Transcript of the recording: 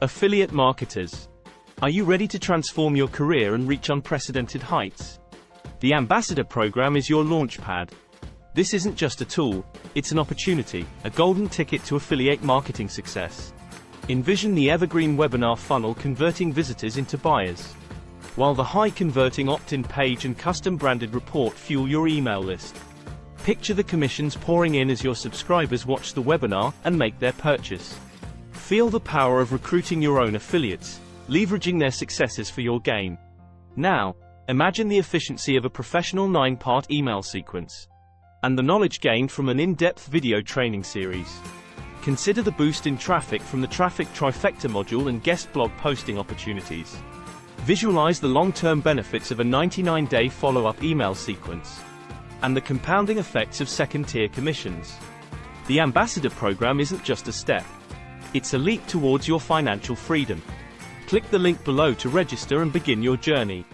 Affiliate marketers. Are you ready to transform your career and reach unprecedented heights? The Ambassador Program is your launchpad. This isn't just a tool, it's an opportunity, a golden ticket to affiliate marketing success. Envision the evergreen webinar funnel converting visitors into buyers, while the high-converting opt-in page and custom-branded report fuel your email list. Picture the commissions pouring in as your subscribers watch the webinar and make their purchase. Feel the power of recruiting your own affiliates, leveraging their successes for your gain. Now, imagine the efficiency of a professional 9-part email sequence, and the knowledge gained from an in-depth video training series. Consider the boost in traffic from the Traffic Trifecta module and guest blog posting opportunities. Visualize the long-term benefits of a 99-day follow-up email sequence, and the compounding effects of second-tier commissions. The Ambassador Program isn't just a step. It's a leap towards your financial freedom. Click the link below to register and begin your journey.